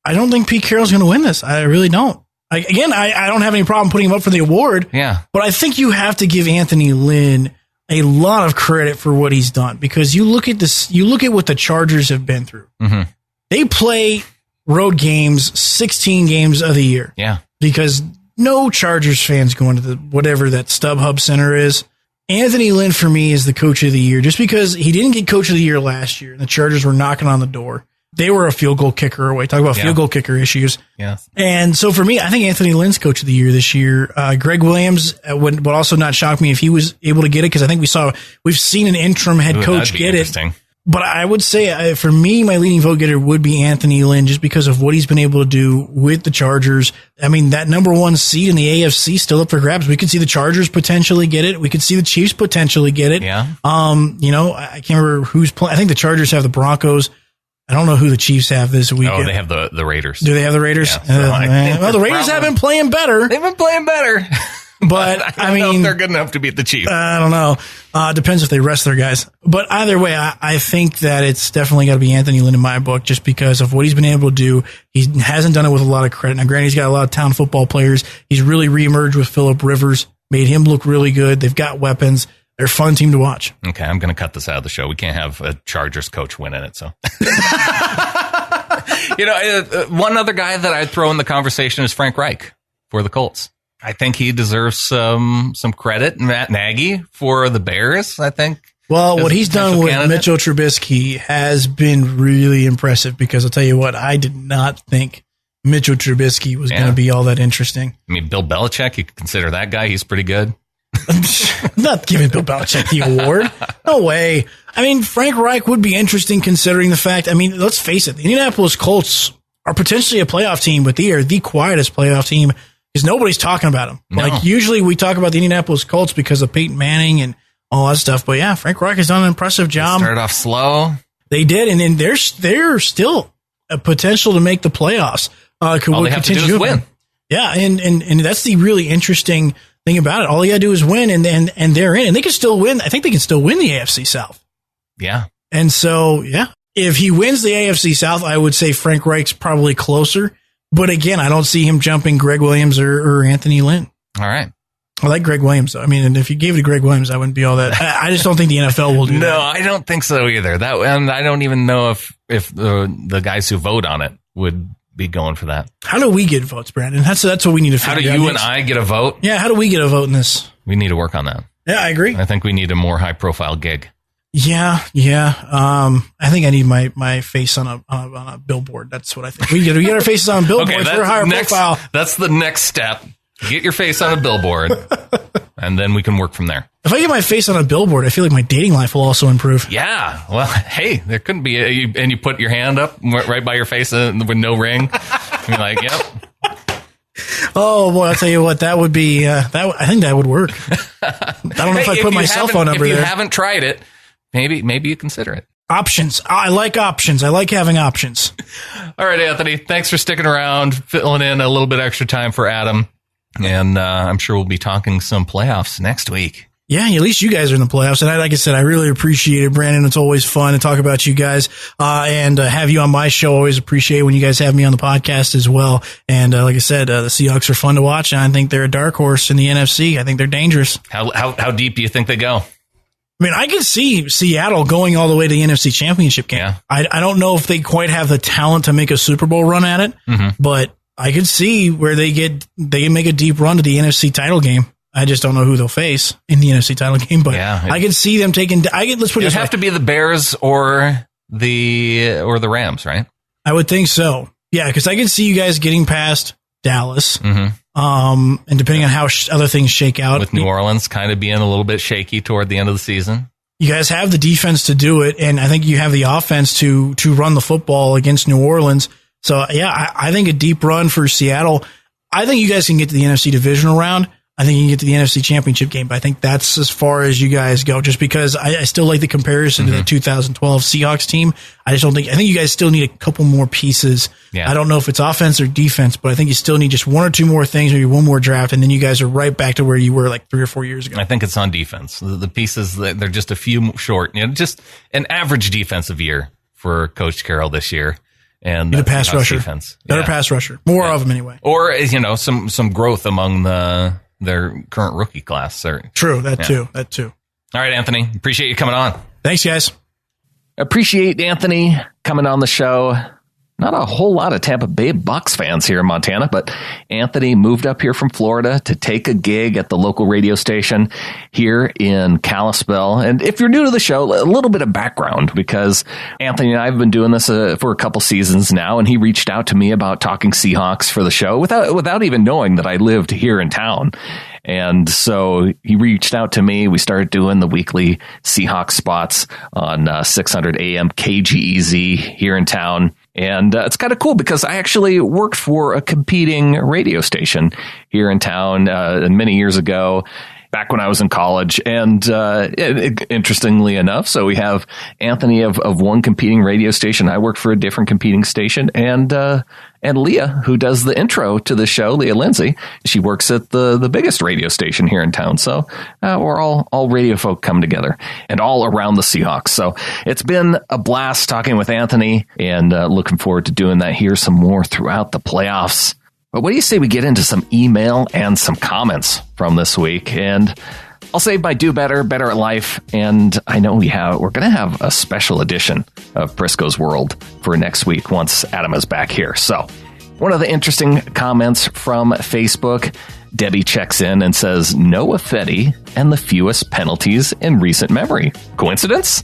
I don't think Pete Carroll's going to win this. I really don't. I don't have any problem putting him up for the award. Yeah. But I think you have to give Anthony Lynn a lot of credit for what he's done, because you look at what the Chargers have been through. Mm-hmm. They play road games 16 games of the year. Yeah. Because no Chargers fans going to the whatever that StubHub Center is. Anthony Lynn, for me, is the coach of the year, just because he didn't get coach of the year last year, and the Chargers were knocking on the door. They were a field goal kicker away. Talk about field goal kicker issues. Yeah. And so for me, I think Anthony Lynn's coach of the year this year. Greg Williams would also not shock me if he was able to get it, because I think we've seen an interim head coach get it. But I would say, for me, my leading vote getter would be Anthony Lynn, just because of what he's been able to do with the Chargers. I mean, that number one seed in the AFC still up for grabs. We could see the Chargers potentially get it. We could see the Chiefs potentially get it. Yeah. I can't remember who's playing. I think the Chargers have the Broncos. I don't know who the Chiefs have this week. Oh, they have the Raiders. Do they have the Raiders? Yeah, well, the Raiders have been playing better. They've been playing better. But I mean, know if they're good enough to beat the Chiefs. I don't know. Depends if they rest their guys. But either way, I think that it's definitely got to be Anthony Lynn in my book, just because of what he's been able to do. He hasn't done it with a lot of credit. Now, granted, he's got a lot of town football players. He's really reemerged with Phillip Rivers, made him look really good. They've got weapons. They're a fun team to watch. Okay, I'm going to cut this out of the show. We can't have a Chargers coach win in it. So, one other guy that I'd throw in the conversation is Frank Reich for the Colts. I think he deserves some credit. Matt Nagy for the Bears, I think. Well, what he's done with Mitchell Trubisky has been really impressive, because I'll tell you what, I did not think Mitchell Trubisky was going to be all that interesting. I mean, Bill Belichick, you could consider that guy. He's pretty good. I'm not giving Bill Belichick the award. No way. I mean, Frank Reich would be interesting, considering the fact, I mean, let's face it, the Indianapolis Colts are potentially a playoff team, but they are the quietest playoff team, because nobody's talking about them. No. Like, usually we talk about the Indianapolis Colts because of Peyton Manning and all that stuff. But yeah, Frank Reich has done an impressive job. They started off slow. They did, and then they're still a potential to make the playoffs. All they have to do is win. Yeah, and that's the really interesting thing about it. All you got to do is win, and they're in, and they can still win. I think they can still win the AFC South. Yeah. And so, yeah, if he wins the AFC South, I would say Frank Reich's probably closer. But again, I don't see him jumping Greg Williams or Anthony Lynn. All right. I like Greg Williams, though. I mean, and if you gave it to Greg Williams, I wouldn't be all that. I just don't think the NFL will do that. No, I don't think so either. And I don't even know if the guys who vote on it would be going for that. How do we get votes, Brandon? That's what we need to figure out. How do you and I get a vote? Yeah, how do we get a vote in this? We need to work on that. Yeah, I agree. I think we need a more high-profile gig. Yeah. I think I need my face on a billboard. That's what I think. We get our faces on billboards for a higher profile. That's the next step. Get your face on a billboard, and then we can work from there. If I get my face on a billboard, I feel like my dating life will also improve. Yeah. Well, hey, there couldn't be and you put your hand up right by your face with no ring. You're like, yep. Oh boy, I'll tell you what, that would be I think that would work. I don't know if I put my cell phone number there. If you haven't tried it, maybe you consider it. Options. I like options. I like having options. All right, Anthony, thanks for sticking around, filling in a little bit extra time for Adam. And I'm sure we'll be talking some playoffs next week. Yeah, at least you guys are in the playoffs. And like I said, I really appreciate it, Brandon. It's always fun to talk about you guys and have you on my show. Always appreciate when you guys have me on the podcast as well. And like I said, the Seahawks are fun to watch. And I think they're a dark horse in the NFC. I think they're dangerous. How deep do you think they go? I mean, I could see Seattle going all the way to the NFC Championship game. Yeah. I don't know if they quite have the talent to make a Super Bowl run at it, but I could see where they can make a deep run to the NFC title game. I just don't know who they'll face in the NFC title game, but I could see them taking. Let's put it. It'd have to be the Bears or the Rams, right? I would think so. Yeah, because I can see you guys getting past Dallas, and depending on how other things shake out, with New Orleans kind of being a little bit shaky toward the end of the season. You guys have the defense to do it, and I think you have the offense to run the football against New Orleans. So, yeah, I think a deep run for Seattle. I think you guys can get to the NFC divisional round. I think you can get to the NFC Championship game, but I think that's as far as you guys go, just because I still like the comparison to the 2012 Seahawks team. I think you guys still need a couple more pieces. Yeah. I don't know if it's offense or defense, but I think you still need just one or two more things, maybe one more draft, and then you guys are right back to where you were like 3 or 4 years ago. I think it's on defense. The pieces, they're just a few short. Just an average defensive year for Coach Carroll this year. And the pass rusher, defense. Better pass rusher, more of them anyway. Or some growth among their current rookie class. True, that too. All right, Anthony, appreciate you coming on. Thanks, guys. Appreciate Anthony coming on the show. Not a whole lot of Tampa Bay Bucs fans here in Montana, but Anthony moved up here from Florida to take a gig at the local radio station here in Kalispell. And if you're new to the show, a little bit of background, because Anthony and I have been doing this for a couple seasons now, and he reached out to me about talking Seahawks for the show without even knowing that I lived here in town. And so he reached out to me. We started doing the weekly Seahawks spots on 600 AM KGEZ here in town. And it's kind of cool because I actually worked for a competing radio station here in town many years ago, back when I was in college. And interestingly enough, so we have Anthony of one competing radio station. I worked for a different competing station. And Leah, who does the intro to the show, Leah Lindsay, she works at the biggest radio station here in town. So we're all radio folk come together and all around the Seahawks. So it's been a blast talking with Anthony, and looking forward to doing that here some more throughout the playoffs. But what do you say we get into some email and some comments from this week? And I'll save my do better at life. And I know we're going to have a special edition of Briscoe's World for next week once Adam is back here. So one of the interesting comments from Facebook, Debbie checks in and says, Noah Fetty and the fewest penalties in recent memory. Coincidence?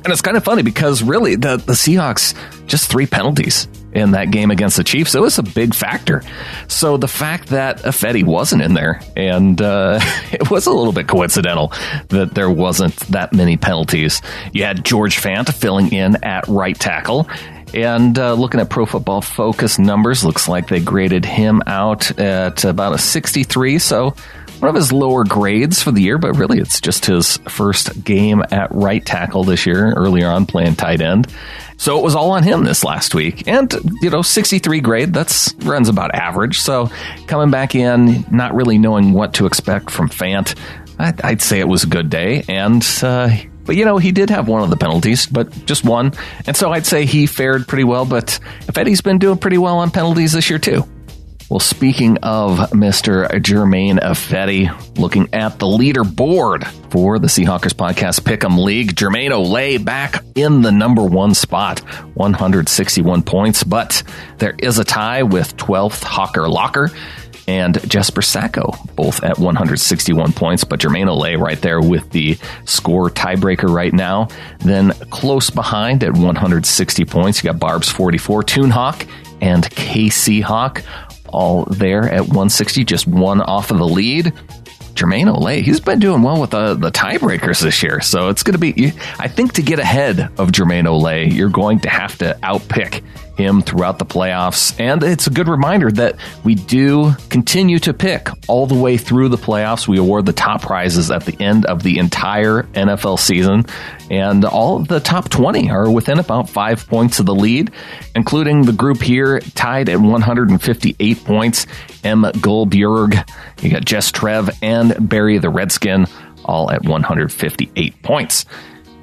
And it's kind of funny because really the Seahawks, just 3 penalties in that game against the Chiefs. It was a big factor. So the fact that Fetty wasn't in there, and it was a little bit coincidental that there wasn't that many penalties. You had George Fant filling in at right tackle. And looking at Pro Football Focus numbers, looks like they graded him out at about a 63. So one of his lower grades for the year, but really it's just his first game at right tackle this year, earlier on playing tight end. So it was all on him this last week. And, 63 grade, that runs about average. So coming back in, not really knowing what to expect from Fant, I'd say it was a good day. And, but, he did have one of the penalties, but just one. And so I'd say he fared pretty well. But Fetty's been doing pretty well on penalties this year, too. Well, speaking of Mr. Jermaine Fetty, looking at the leaderboard for the Seahawkers Podcast Pick'em League, Jermaine Olay back in the number 1 spot, 161 points. But there is a tie with 12th Hawker Locker and Jesper Sacco, both at 161 points. But Jermaine Olay right there with the score tiebreaker right now. Then close behind at 160 points, you got Barb's 44, Toon Hawk and KC Hawk, all there at 160, just one off of the lead. Jermaine Olay, he's been doing well with the tiebreakers this year. So it's going to be, I think, to get ahead of Jermaine Olay, you're going to have to outpick him throughout the playoffs. And it's a good reminder that we do continue to pick all the way through the playoffs. We award the top prizes at the end of the entire NFL season. And all of the top 20 are within about 5 points of the lead, including the group here tied at 158 points. M. Goldberg, you got Jess Trev and Barry the Redskin, all at 158 points.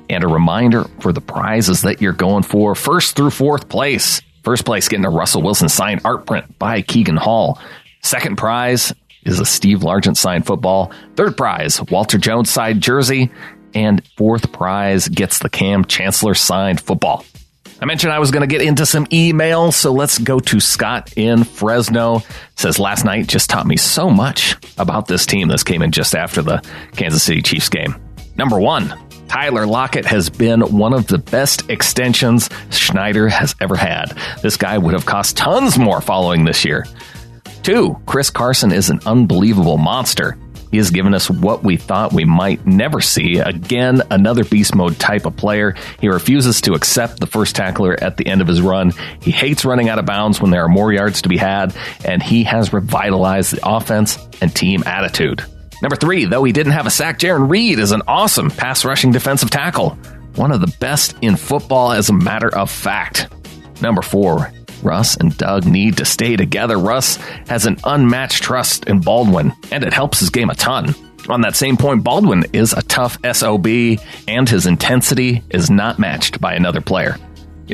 And a reminder for the prizes that you're going for, 1st through 4th place. First place getting a Russell Wilson signed art print by Keegan Hall. Second prize is a Steve Largent signed football. Third prize, Walter Jones signed jersey. And 4th prize gets the Cam Chancellor signed football. I mentioned I was going to get into some emails, so let's go to Scott in Fresno. Says, last night just taught me so much about this team. This came in just after the Kansas City Chiefs game. Number 1, Tyler Lockett has been one of the best extensions Schneider has ever had. This guy would have cost tons more following this year. 2, Chris Carson is an unbelievable monster. He has given us what we thought we might never see. Again, another beast mode type of player. He refuses to accept the first tackler at the end of his run. He hates running out of bounds when there are more yards to be had, and he has revitalized the offense and team attitude. Number 3, though he didn't have a sack, Jaron Reed is an awesome pass rushing defensive tackle. One of the best in football, as a matter of fact. Number 4, Russ and Doug need to stay together. Russ has an unmatched trust in Baldwin, and it helps his game a ton. On that same point, Baldwin is a tough SOB, and his intensity is not matched by another player.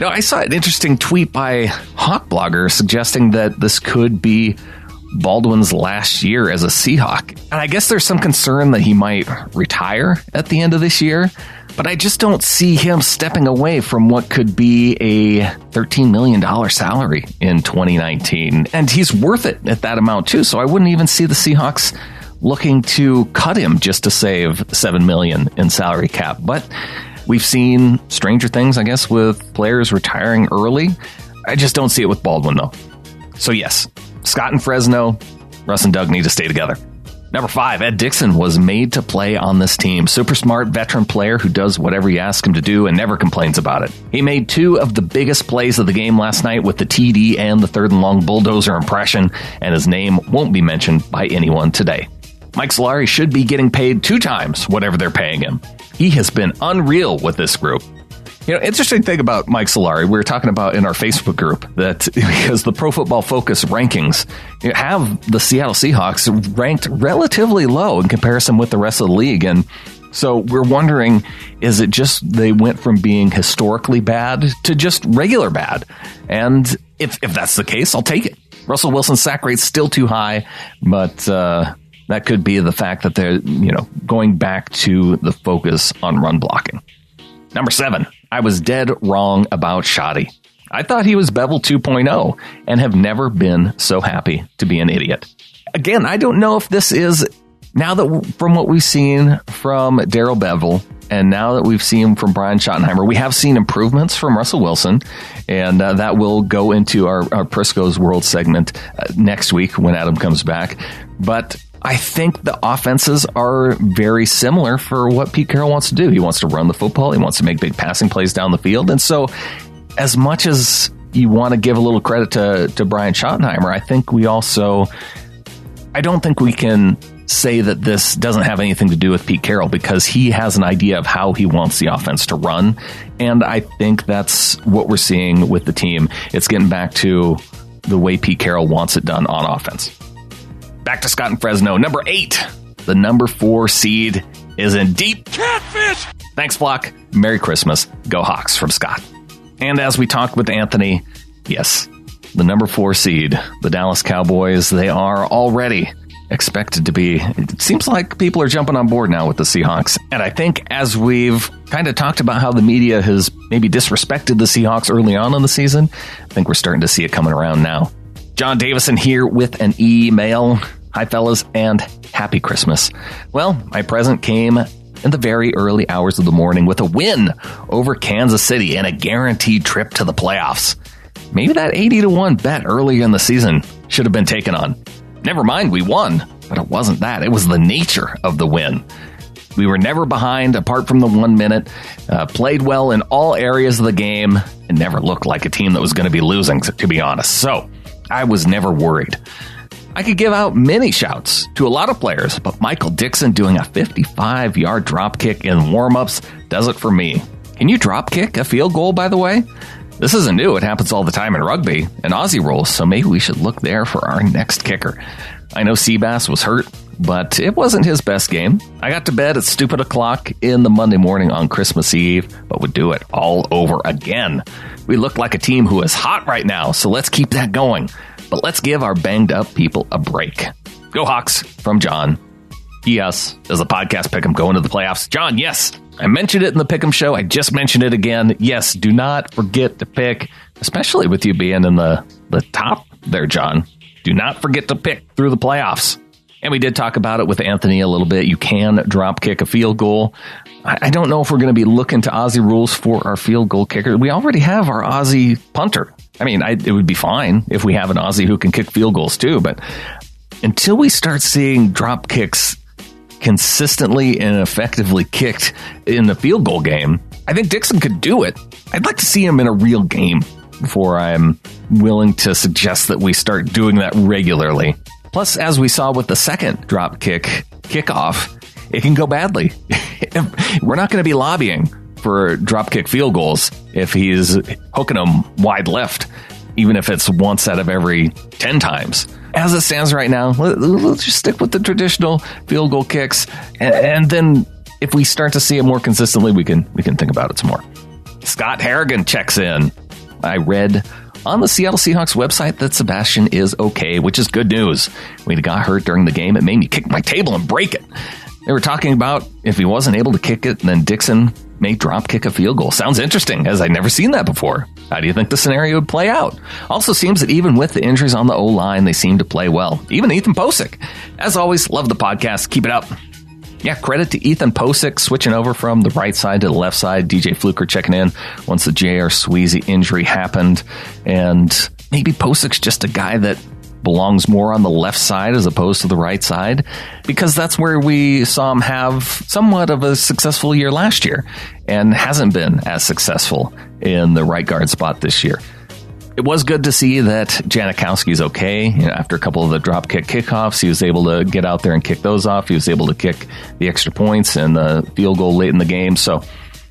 I saw an interesting tweet by Hawk Blogger suggesting that this could be Baldwin's last year as a Seahawk. And I guess there's some concern that he might retire at the end of this year, but I just don't see him stepping away from what could be a $13 million salary in 2019. And he's worth it at that amount too, so I wouldn't even see the Seahawks looking to cut him just to save $7 million in salary cap. But we've seen stranger things, I guess, with players retiring early. I just don't see it with Baldwin, though. So yes, Scott and Fresno, Russ and Doug need to stay together. Number 5, Ed Dixon was made to play on this team. Super smart veteran player who does whatever you ask him to do and never complains about it. He made 2 of the biggest plays of the game last night with the TD and the 3rd and long bulldozer impression, and his name won't be mentioned by anyone today. Mike Solari should be getting paid 2 times whatever they're paying him. He has been unreal with this group. Interesting thing about Mike Solari, we were talking about in our Facebook group that because the Pro Football Focus rankings have the Seattle Seahawks ranked relatively low in comparison with the rest of the league. And so we're wondering, is it just they went from being historically bad to just regular bad? And if that's the case, I'll take it. Russell Wilson's sack rate's still too high, but that could be the fact that they're, going back to the focus on run blocking. Number 7, I was dead wrong about Shoddy. I thought he was Bevel 2.0 and have never been so happy to be an idiot. Again, I don't know if this is, now that from what we've seen from Darrell Bevel and now that we've seen from Brian Schottenheimer, we have seen improvements from Russell Wilson, and that will go into our Prisco's World segment next week when Adam comes back. But I think the offenses are very similar for what Pete Carroll wants to do. He wants to run the football. He wants to make big passing plays down the field. And so as much as you want to give a little credit to Brian Schottenheimer, I don't think we can say that this doesn't have anything to do with Pete Carroll, because he has an idea of how he wants the offense to run. And I think that's what we're seeing with the team. It's getting back to the way Pete Carroll wants it done on offense. Back to Scott and Fresno. Number 8, the number 4 seed is in deep catfish. Thanks, Flock. Merry Christmas. Go Hawks from Scott. And as we talked with Anthony, yes, the number 4 seed, the Dallas Cowboys, they are already expected to be. It seems like people are jumping on board now with the Seahawks. And I think as we've kind of talked about how the media has maybe disrespected the Seahawks early on in the season, I think we're starting to see it coming around now. John Davison here with an email. Hi, fellas, and happy Christmas. Well, my present came in the very early hours of the morning with a win over Kansas City and a guaranteed trip to the playoffs. Maybe that 80-1 bet earlier in the season should have been taken on. Never mind, we won, but it wasn't that. It was the nature of the win. We were never behind apart from the 1 minute, played well in all areas of the game, and never looked like a team that was going to be losing, to be honest. So I was never worried. I could give out many shouts to a lot of players, but Michael Dixon doing a 55-yard drop kick in warm-ups does it for me. Can you drop kick a field goal, by the way? This isn't new. It happens all the time in rugby and Aussie rules, so maybe we should look there for our next kicker. I know Seabass was hurt, but it wasn't his best game. I got to bed at stupid o'clock in the Monday morning on Christmas Eve, but would do it all over again. We look like a team who is hot right now, so let's keep that going. But let's give our banged up people a break. Go Hawks from John. Yes, does the podcast pick 'em going to the playoffs? John, yes. I mentioned it in the Pick'em show. I just mentioned it again. Yes, do not forget to pick, especially with you being in the top there, John. Do not forget to pick through the playoffs. And we did talk about it with Anthony a little bit. You can drop kick a field goal. I don't know if we're going to be looking to Aussie rules for our field goal kicker. We already have our Aussie punter. I mean, it would be fine if we have an Aussie who can kick field goals too. But until we start seeing drop kicks consistently and effectively kicked in the field goal game, I think Dixon could do it. I'd like to see him in a real game before I'm willing to suggest that we start doing that regularly. Plus, as we saw with the second drop kickoff, it can go badly. We're not going to be lobbying for drop kick field goals if he's hooking them wide left, even if it's once out of every 10 times. As it stands right now, let's just stick with the traditional field goal kicks. And then if we start to see it more consistently, we can think about it some more. Scott Harrigan checks in. I read on the Seattle Seahawks website that Sebastian is okay, which is good news. When he got hurt during the game, it made me kick my table and break it. They were talking about if he wasn't able to kick it, then Dixon may drop kick a field goal. Sounds interesting, as I'd never seen that before. How do you think the scenario would play out? Also seems that even with the injuries on the O-line, they seem to play well. Even Ethan Posick. As always, love the podcast. Keep it up. Yeah, credit to Ethan Posick switching over from the right side to the left side. DJ Fluker checking in once the J.R. Sweezy injury happened. And maybe Posick's just a guy that belongs more on the left side as opposed to the right side, because that's where we saw him have somewhat of a successful year last year and hasn't been as successful in the right guard spot this year. It was good to see that Janikowski's okay. After a couple of the drop kick kickoffs, he was able to get out there and kick those off. He was able to kick the extra points and the field goal late in the game. So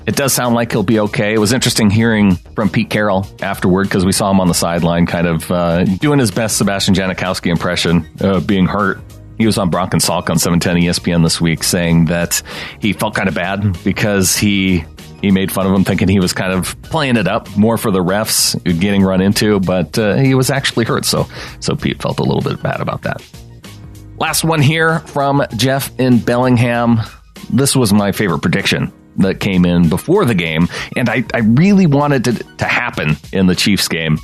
it does sound like he'll be okay. It was interesting hearing from Pete Carroll afterward, because we saw him on the sideline kind of doing his best Sebastian Janikowski impression, being hurt. He was on Bronk and Salk on 710 ESPN this week saying that he felt kind of bad because he made fun of him, thinking he was kind of playing it up more for the refs, getting run into, but he was actually hurt. So Pete felt a little bit bad about that. Last one here from Jeff in Bellingham. This was my favorite prediction that came in before the game, and I really wanted it to happen in the Chiefs game.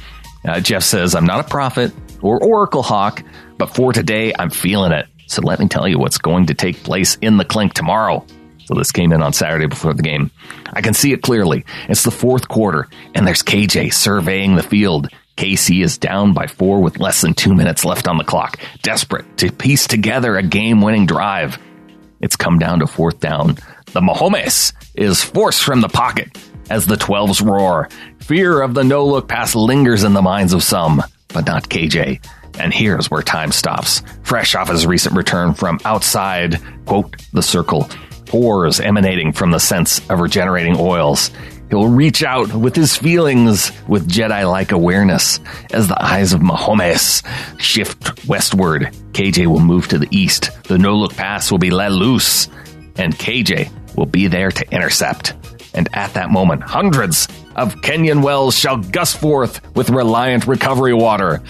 Jeff says, I'm not a prophet or oracle hawk, but for today, I'm feeling it. So let me tell you what's going to take place in the Clink tomorrow. So this came in on Saturday before the game. I can see it clearly. It's the fourth quarter, and there's KJ surveying the field. KC is down by 4 with less than 2 minutes left on the clock, desperate to piece together a game-winning drive. It's come down to fourth down. The Mahomes is forced from the pocket as the 12s roar. Fear of the no-look pass lingers in the minds of some, but not KJ. And here's where time stops. Fresh off his recent return from outside, quote, the circle, pores emanating from the sense of regenerating oils. He'll reach out with his feelings with Jedi-like awareness. As the eyes of Mahomes shift westward, KJ will move to the east. The no-look pass will be let loose, and KJ will be there to intercept. And at that moment, hundreds of Kenyan wells shall gust forth with reliant recovery water.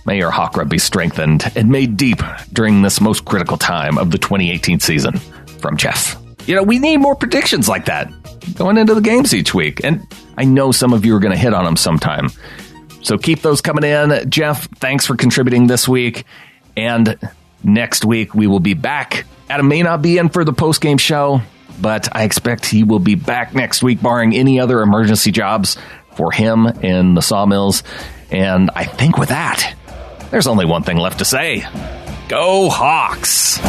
May your Hawk be strengthened and made deep during this most critical time of the 2018 season. From Jeff. We need more predictions like that going into the games each week. And I know some of you are going to hit on them sometime. So keep those coming in. Jeff, thanks for contributing this week. And next week, we will be back. Adam may not be in for the post-game show, but I expect he will be back next week, barring any other emergency jobs for him in the sawmills. And I think with that, there's only one thing left to say. Go Hawks!